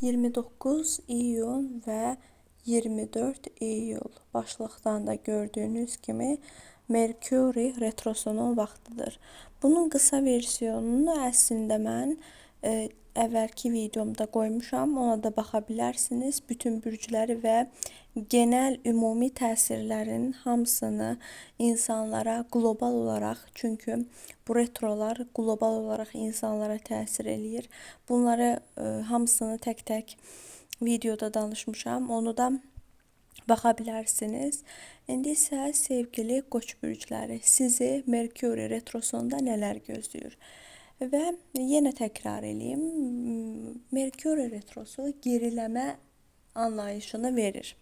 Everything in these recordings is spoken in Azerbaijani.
29 iyun və 24 iyul başlıqdan da gördüyünüz kimi Merkuri retrosunun vaxtıdır. Bunun qısa versiyonunu əslində mən əvvəlki videomda qoymuşam. Ona da baxa bilərsiniz. Bütün bürcləri və genel ümumi təsirlərin hamısını insanlara qlobal olaraq, çünki bu retrolar qlobal olaraq insanlara təsir eləyir. Bunları hamısını tək-tək videoda danışmışam. Onu da baxa bilərsiniz. İndi isə sevgili Qoç bürcləri, sizi Merkuri retrosunda nələr gözləyir? Və yenə təkrar eləyim. Merkuri retrosu geriləmə anlayışını verir.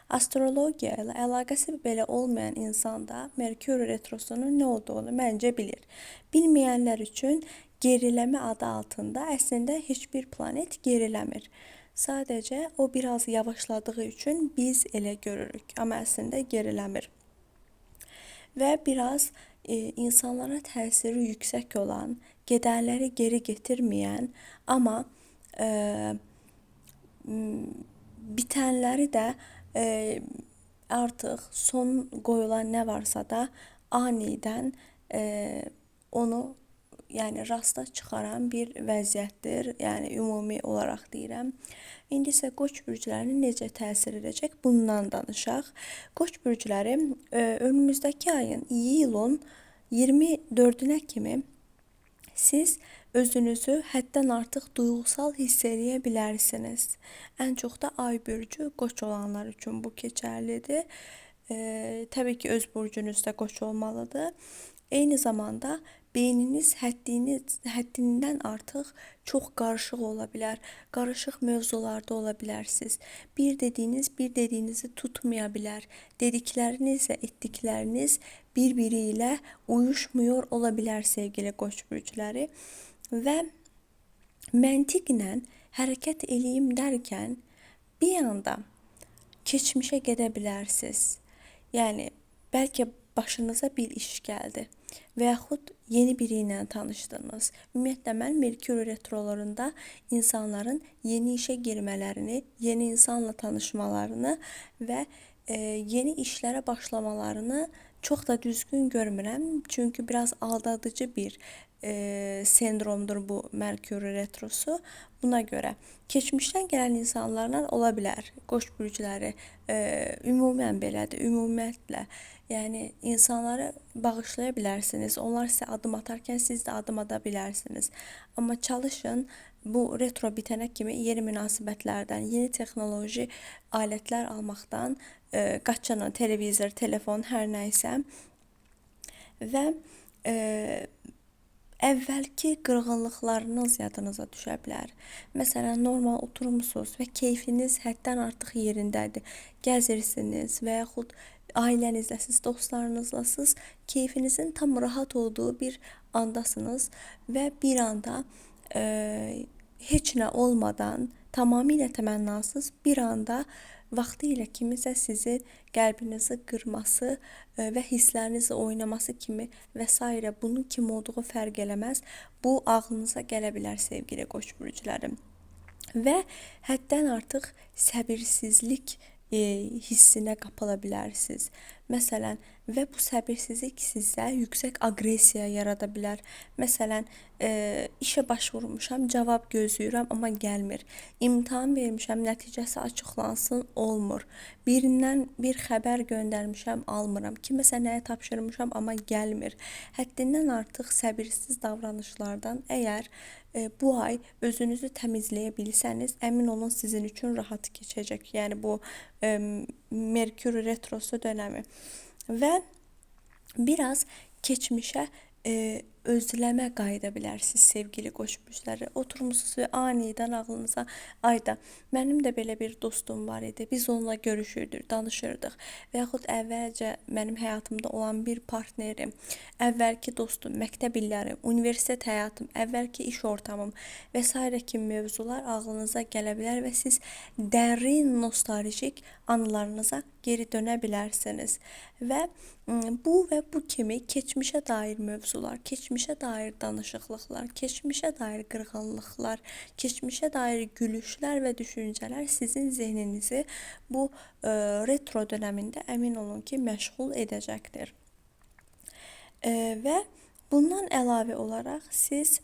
Astrologiya ilə əlaqəsi belə olmayan insan da Merkuri retrosunun nə olduğunu məncə bilir. Bilməyənlər üçün geriləmə adı altında əslində heç bir planet geriləmir. Sadəcə o biraz yavaşladığı üçün biz elə görürük, amma əslində geriləmir. Və biraz insanlara təsiri yüksək olan, gedənləri geri getirməyən, amma bitənləri də artıq son qoyulan nə varsa da anidən onu rasta çıxaran bir vəziyyətdir. Yəni ümumi olaraq deyirəm. İndi isə Qoç bürclərini necə təsir edəcək? Bundan danışaq. Qoç bürcləri önümüzdəki ayın iyulun 24-ünə kimi siz özünüzü həddən artıq duyğusal hiss edə bilərsiniz. Ən çox da ay bürcü Qoç olanlar üçün bu keçərlidir. Təbii ki, öz burcunuzda Qoç olmalıdır. Eyni zamanda beyniniz həddindən artıq çox qarışıq ola bilər. Qarışıq mövzularda ola bilərsiniz. Bir dediyinizi tutmaya bilər. Dedikləriniz və etdikləriniz bir-biri ilə uyuşmuyor ola bilər sevgili Qoç bürcləri. Və məntiqlə hərəkət eləyim dərkən bir anda keçmişə gedə bilərsiniz. Yəni bəlkə başınıza bir iş gəldi və yaxud yeni biri ilə tanışdınız. Ümumiyyətlə mən Merkuri retrolarında insanların yeni işə girmələrini, yeni insanla tanışmalarını və yeni işlərə başlamalarını çox da düzgün görmürəm. Çünki biraz aldadıcı bir sendromdur bu Merkuri retrosu. Buna görə keçmişdən gələn insanlarla ola bilər. Qoç bürcləri ümumən belədir, ümumiyyətlə. Yəni insanları bağışlaya bilərsiniz. Onlar sizə adım atarkən siz də adım ata bilərsiniz. Amma çalışın bu retro bitənə kimi yeni münasibətlərdən, yeni texnoloji alətlər almaqdan qaçının, televizor, telefon, hər nə isə. Və əvvəlki qırğınlıqlarınız yadınıza düşə bilər. Məsələn, normal oturmusunuz və keyfiniz həddən artıq yerindədir. Gəzirsiniz və yaxud ailənizləsiz, dostlarınızlasız, keyfinizin tam rahat olduğu bir andasınız və bir anda heç nə olmadan, tamamilə təmənnasız bir anda vaxtı ilə kimisə sizin qəlbinizi qırması və hisslərinizlə oynaması kimi və s. bunun kim olduğu fərq eləməz. Bu ağlınıza gələ bilər sevgili Qoç bürclərim. Və həddən artıq səbirsizlik hissinə qapıla bilərsiniz. Məsələn, və bu səbirsizlik sizdə yüksək aqressiya yarada bilər. Məsələn, işə başvurmuşam, cavab gözləyirəm, amma gəlmir. İmtahan vermişəm, nəticəsi açıqlansın, olmur. Birindən bir xəbər göndərmişəm, almıram. Kiməsə nəyə tapşırmışam, amma gəlmir. Həddindən artıq səbirsiz davranışlardan əgər bu ay özünüzü təmizləyə bilsəniz, əmin olun sizin üçün rahat keçəcək. Yəni bu Merkuri retrosu dönəmi. Və biraz keçmişə özləmə qayıda bilərsiniz sevgili Qoç bürcləri. Oturmusunuz və anidən ağlınıza ayda mənim də belə bir dostum var idi. Biz onunla görüşürdük, danışırdıq. Və yaxud əvvəlcə mənim həyatımda olan bir partnerim, əvvəlki dostum, məktəb illərim, universitet həyatım, əvvəlki iş ortamım və s. kimi mövzular ağlınıza gələ bilər və siz dərin nostaljik anılarınıza geri dönə bilərsiniz. Və bu kimi keçmişə dair mövzular, keçmişə keçmişə dair danışıqlıqlar, keçmişə dair qırğınlıqlar, keçmişə dair gülüşlər və düşüncələr sizin zehninizi bu retro dövründə əmin olun ki, məşğul edəcəkdir. Və bundan əlavə olaraq siz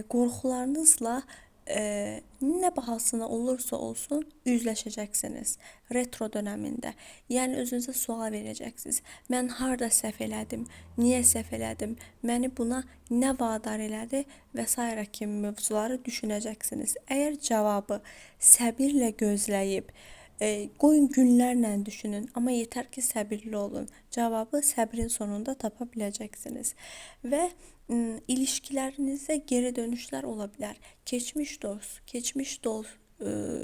qorxularınızla nə bahasına olursa olsun üzləşəcəksiniz retro dövründə. Yəni özünüzə sual verəcəksiniz. Mən harda səhv elədim? Niyə səhv elədim? Məni buna nə vadar elədi və s. kimi mövzuları düşünəcəksiniz. Əgər cavabı səbirlə gözləyib qoyun günlərlə düşünün, amma yetər ki səbirli olun. Cavabı səbrin sonunda tapa biləcəksiniz. Və ilişkilərinizdə geri dönüşlər ola bilər. Keçmiş dost,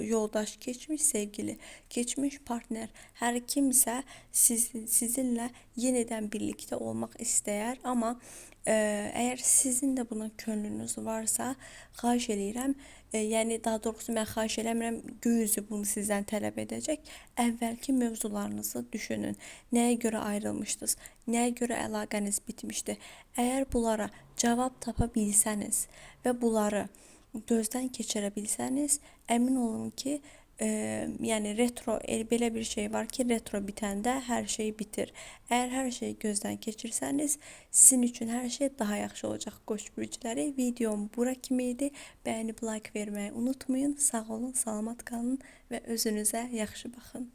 yoldaş, keçmiş sevgili, keçmiş partner, hər kimsə sizinlə yenidən birlikdə olmaq istəyər, amma əgər sizin də buna könlünüz varsa, xahiş edirəm, yəni daha doğrusu mən xahiş eləmirəm, göy üzü bunu sizdən tələb edəcək. Əvvəlki mövzularınızı düşünün. Nəyə görə ayrılmışdınız? Nəyə görə əlaqəniz bitmişdi? Əgər bunlara cavab tapa bilsəniz və bunları gözdən keçirə bilsəniz, əmin olun ki, yəni retro belə bir şey var ki, retro bitəndə hər şey bitir. Əgər hər şeyi gözdən keçirsəniz, sizin üçün hər şey daha yaxşı olacaq. Qoç bürcləri, videom bura kimi idi. Bəyənib like verməyi unutmayın. Sağ olun, salamat qalın və özünüzə yaxşı baxın.